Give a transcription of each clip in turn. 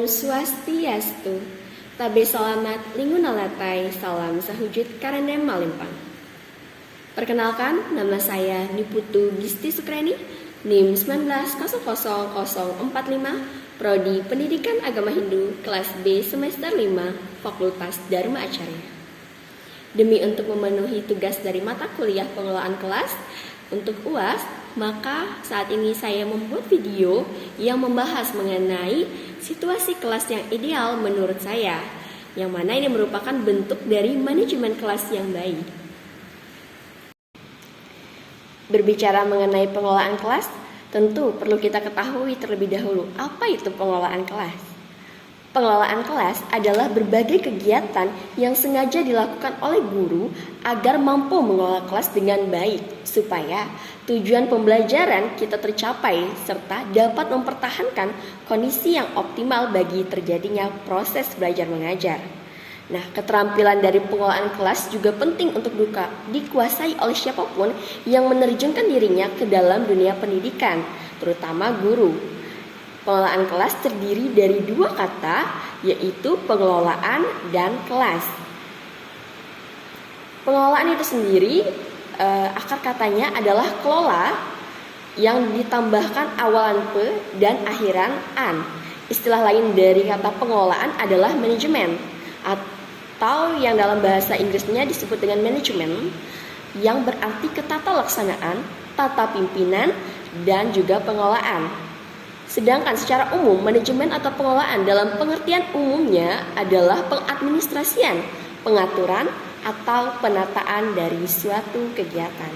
Om Swastiastu, Tabe Selamat Lingunalatai, Salam Sahujud Karandem Malimpang. Perkenalkan, nama saya Niputu Gisti Sukreni, NIM 19000045, Prodi Pendidikan Agama Hindu, kelas B semester 5, Fakultas Dharma Acarya. Demi untuk memenuhi tugas dari mata kuliah pengelolaan kelas untuk UAS, maka saat ini saya membuat video yang membahas mengenai situasi kelas yang ideal menurut saya, yang mana ini merupakan bentuk dari manajemen kelas yang baik. Berbicara mengenai pengelolaan kelas, tentu perlu kita ketahui terlebih dahulu apa itu pengelolaan kelas. Pengelolaan kelas adalah berbagai kegiatan yang sengaja dilakukan oleh guru agar mampu mengelola kelas dengan baik, supaya tujuan pembelajaran kita tercapai serta dapat mempertahankan kondisi yang optimal bagi terjadinya proses belajar mengajar. Nah, keterampilan dari pengelolaan kelas juga penting untuk dikuasai oleh siapapun yang menerjunkan dirinya ke dalam dunia pendidikan, terutama guru. Pengelolaan kelas terdiri dari dua kata, yaitu pengelolaan dan kelas. Pengelolaan itu sendiri, akar katanya adalah kelola yang ditambahkan awalan pe dan akhiran an. Istilah lain dari kata pengelolaan adalah manajemen, atau yang dalam bahasa Inggrisnya disebut dengan manajemen, yang berarti ketata laksanaan, tata pimpinan, dan juga pengelolaan. Sedangkan secara umum, manajemen atau pengelolaan dalam pengertian umumnya adalah pengadministrasian, pengaturan, atau penataan dari suatu kegiatan.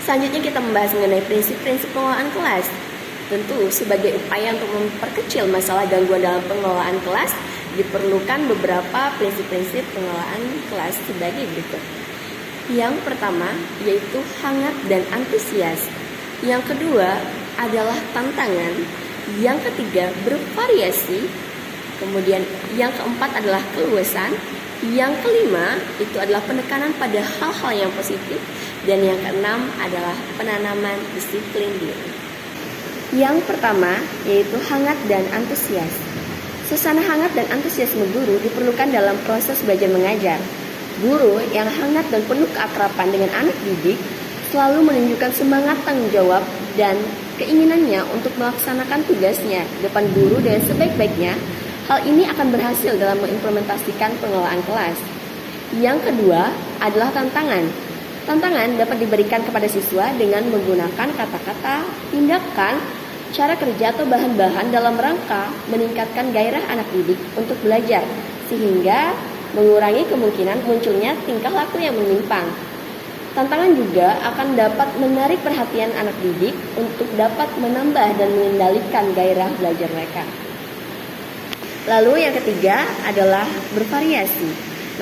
Selanjutnya kita membahas mengenai prinsip-prinsip pengelolaan kelas. Tentu sebagai upaya untuk memperkecil masalah gangguan dalam pengelolaan kelas, diperlukan beberapa prinsip-prinsip pengelolaan kelas sebagai berikut. Yang pertama yaitu hangat dan antusias. Yang kedua adalah tantangan. Yang ketiga bervariasi. Kemudian yang keempat adalah keluasan. Yang kelima itu adalah penekanan pada hal-hal yang positif. Dan yang keenam adalah penanaman disiplin diri. Yang pertama yaitu hangat dan antusias. Suasana hangat dan antusiasme guru diperlukan dalam proses belajar mengajar. Guru yang hangat dan penuh keakraban dengan anak didik selalu menunjukkan semangat tanggung jawab dan keinginannya untuk melaksanakan tugasnya di depan guru dengan sebaik-baiknya. Hal ini akan berhasil dalam mengimplementasikan pengelolaan kelas. Yang kedua adalah tantangan. Tantangan dapat diberikan kepada siswa dengan menggunakan kata-kata, tindakan, cara kerja atau bahan-bahan dalam rangka meningkatkan gairah anak didik untuk belajar, sehingga mengurangi kemungkinan munculnya tingkah laku yang menyimpang. Tantangan juga akan dapat menarik perhatian anak didik untuk dapat menambah dan mengendalikan gairah belajar mereka. Lalu yang ketiga adalah bervariasi.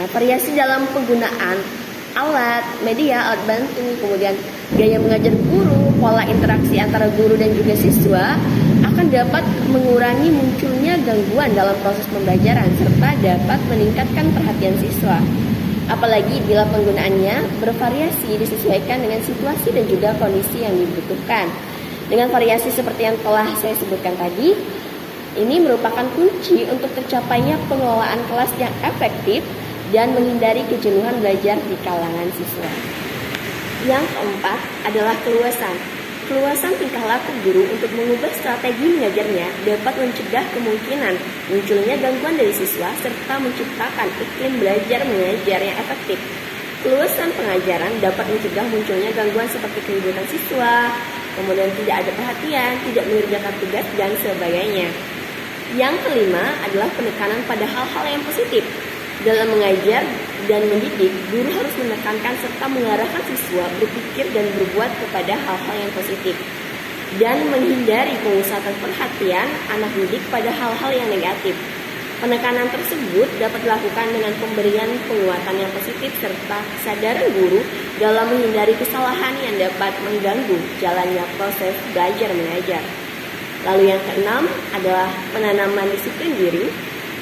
Nah, variasi dalam penggunaan alat, media, alat bantu, kemudian gaya mengajar guru, pola interaksi antara guru dan juga siswa akan dapat mengurangi munculnya gangguan dalam proses pembelajaran serta dapat meningkatkan perhatian siswa. Apalagi bila penggunaannya bervariasi disesuaikan dengan situasi dan juga kondisi yang dibutuhkan. Dengan variasi seperti yang telah saya sebutkan tadi, ini merupakan kunci untuk tercapainya pengelolaan kelas yang efektif dan menghindari kejenuhan belajar di kalangan siswa. Yang keempat adalah keluasan. Keluasan tingkah laku guru untuk mengubah strategi mengajarnya dapat mencegah kemungkinan munculnya gangguan dari siswa serta menciptakan iklim belajar mengajar yang efektif. Keluasan pengajaran dapat mencegah munculnya gangguan seperti keributan siswa, kemudian tidak ada perhatian, tidak mengerjakan tugas, dan sebagainya. Yang kelima adalah penekanan pada hal-hal yang positif. Dalam mengajar dan mendidik, guru harus menekankan serta mengarahkan siswa berpikir dan berbuat kepada hal-hal yang positif dan menghindari pengusatan perhatian anak didik pada hal-hal yang negatif. Penekanan tersebut dapat dilakukan dengan pemberian penguatan yang positif serta kesadaran guru dalam menghindari kesalahan yang dapat mengganggu jalannya proses belajar mengajar. Lalu yang keenam adalah penanaman disiplin diri.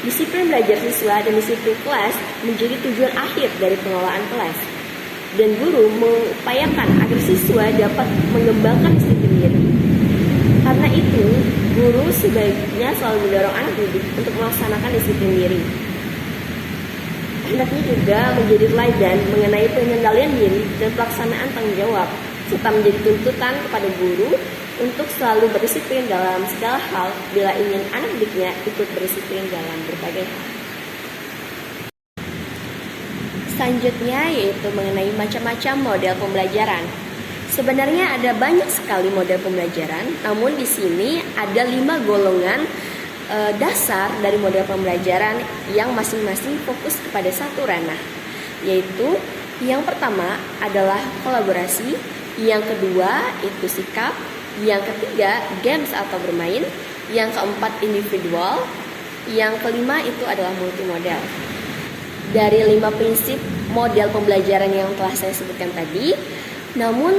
Disiplin belajar siswa dan disiplin kelas menjadi tujuan akhir dari pengelolaan kelas. Dan guru mengupayakan agar siswa dapat mengembangkan disiplin diri. Karena itu, guru sebaiknya selalu mendorong anak didik untuk melaksanakan disiplin diri. Hendaknya juga menjadi teladan mengenai pengendalian diri dan pelaksanaan tanggung jawab, serta menjadi tuntutan kepada guru untuk selalu berdisiplin dalam segala hal bila ingin anak didiknya ikut berdisiplin dalam berbagai hal. Selanjutnya yaitu mengenai macam-macam model pembelajaran. Sebenarnya ada banyak sekali model pembelajaran, namun di sini ada 5 golongan dasar dari model pembelajaran yang masing-masing fokus kepada satu ranah, yaitu yang pertama adalah kolaborasi, yang kedua itu sikap, yang ketiga games atau bermain, yang keempat individual, yang kelima itu adalah multimodal. Dari 5 prinsip model pembelajaran yang telah saya sebutkan tadi, namun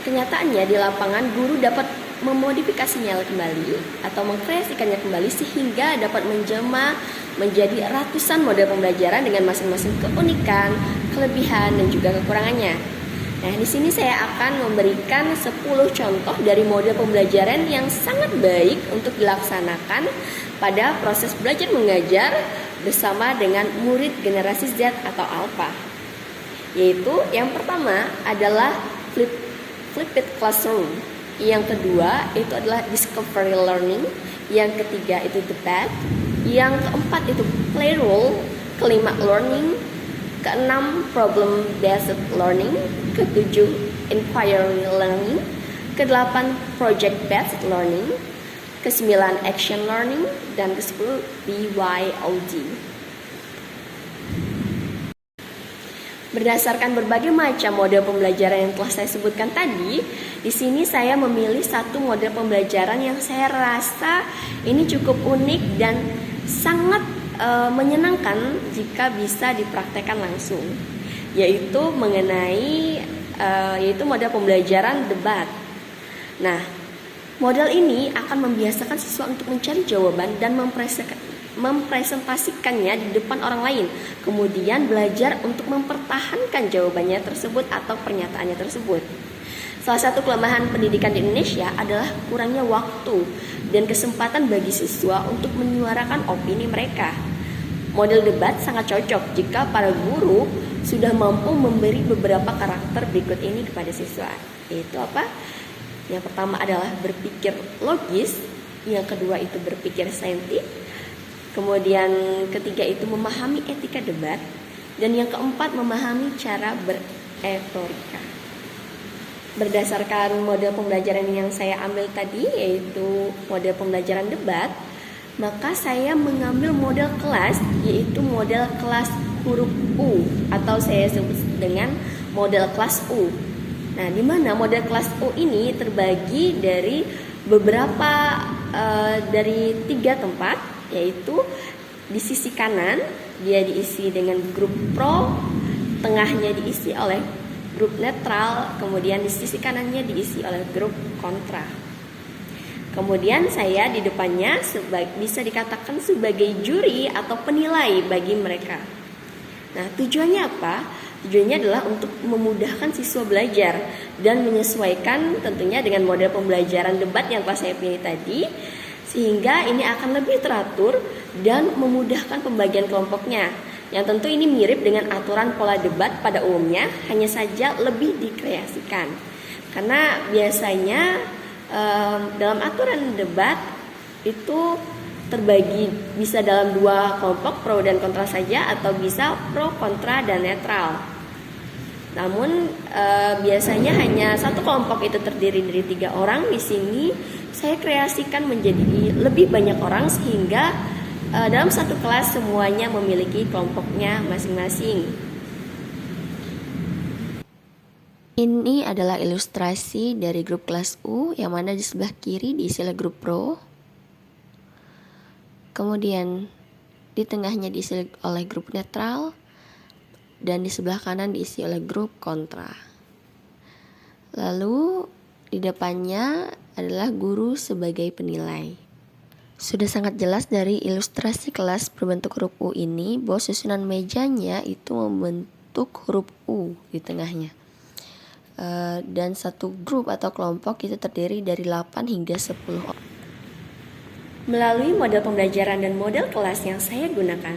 kenyataannya di lapangan guru dapat memodifikasinya kembali atau mengkreasikannya kembali sehingga dapat menjelma menjadi ratusan model pembelajaran dengan masing-masing keunikan, kelebihan dan juga kekurangannya. Nah, di sini saya akan memberikan 10 contoh dari model pembelajaran yang sangat baik untuk dilaksanakan pada proses belajar mengajar bersama dengan murid generasi Z atau Alpha. Yaitu yang pertama adalah flipped classroom, yang kedua itu adalah discovery learning, yang ketiga itu debate, yang keempat itu play role, kelima learning, keenam problem based learning, ketujuh inquiry learning, kedelapan project based learning, kesembilan action learning, dan kesepuluh BYOD. Berdasarkan berbagai macam model pembelajaran yang telah saya sebutkan tadi, di sini saya memilih satu model pembelajaran yang saya rasa ini cukup unik dan sangat menyenangkan jika bisa dipraktekkan langsung, yaitu mengenai model pembelajaran debat. Nah, model ini akan membiasakan siswa untuk mencari jawaban dan mempresentasikannya di depan orang lain, kemudian belajar untuk mempertahankan jawabannya tersebut atau pernyataannya tersebut. Salah satu kelemahan pendidikan di Indonesia adalah kurangnya waktu dan kesempatan bagi siswa untuk menyuarakan opini mereka. Model debat sangat cocok jika para guru sudah mampu memberi beberapa karakter berikut ini kepada siswa. Yaitu apa? Yang pertama adalah berpikir logis, yang kedua itu berpikir saintif, kemudian ketiga itu memahami etika debat, dan yang keempat memahami cara beretorika. Berdasarkan model pembelajaran yang saya ambil tadi, yaitu model pembelajaran debat, maka saya mengambil model kelas, yaitu model kelas huruf U atau saya sebut dengan model kelas U. Nah, di mana model kelas U ini terbagi dari beberapa dari 3 tempat, yaitu di sisi kanan dia diisi dengan grup pro, tengahnya diisi oleh grup netral, kemudian di sisi kanannya diisi oleh grup kontra. Kemudian saya di depannya bisa dikatakan sebagai juri atau penilai bagi mereka. Nah, tujuannya apa? Tujuannya adalah untuk memudahkan siswa belajar dan menyesuaikan tentunya dengan model pembelajaran debat yang telah saya pilih tadi, sehingga ini akan lebih teratur dan memudahkan pembagian kelompoknya. Yang tentu ini mirip dengan aturan pola debat pada umumnya, hanya saja lebih dikreasikan. Karena biasanya dalam aturan debat itu terbagi bisa dalam 2 kelompok, pro dan kontra saja, atau bisa pro, kontra, dan netral. Namun biasanya hanya satu kelompok itu terdiri dari 3 orang. Di sini saya kreasikan menjadi lebih banyak orang sehingga dalam satu kelas semuanya memiliki kelompoknya masing-masing. Ini adalah ilustrasi dari grup kelas U, yang mana di sebelah kiri diisi oleh grup pro. Kemudian di tengahnya diisi oleh grup netral, dan di sebelah kanan diisi oleh grup kontra. Lalu di depannya adalah guru sebagai penilai. Sudah sangat jelas dari ilustrasi kelas berbentuk huruf U ini bahwa susunan mejanya itu membentuk huruf U di tengahnya. dan satu grup atau kelompok itu terdiri dari 8 hingga 10 orang. Melalui model pembelajaran dan model kelas yang saya gunakan,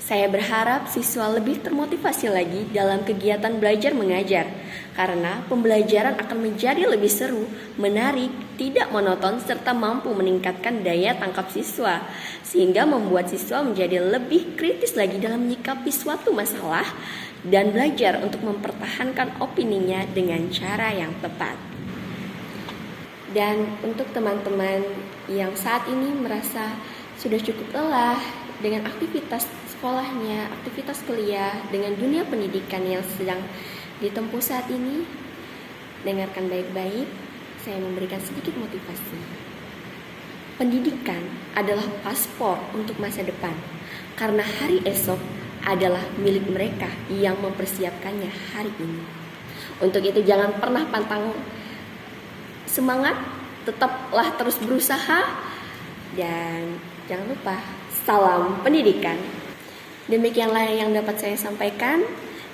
saya berharap siswa lebih termotivasi lagi dalam kegiatan belajar mengajar, karena pembelajaran akan menjadi lebih seru, menarik, tidak monoton, serta mampu meningkatkan daya tangkap siswa, sehingga membuat siswa menjadi lebih kritis lagi dalam menyikapi suatu masalah dan belajar untuk mempertahankan opininya dengan cara yang tepat. Dan untuk teman-teman yang saat ini merasa sudah cukup lelah dengan aktivitas sekolahnya, aktivitas kuliah, dengan dunia pendidikan yang sedang ditempuh saat ini, dengarkan baik-baik, saya memberikan sedikit motivasi. Pendidikan adalah paspor untuk masa depan, karena hari esok adalah milik mereka yang mempersiapkannya hari ini. Untuk itu jangan pernah pantang semangat, tetaplah terus berusaha, dan jangan lupa salam pendidikan. Demikianlah yang dapat saya sampaikan,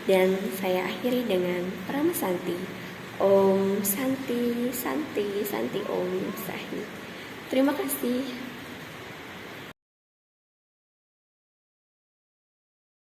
dan saya akhiri dengan Prama Santi. Om Santi, Santi, Santi Om Sahi. Terima kasih.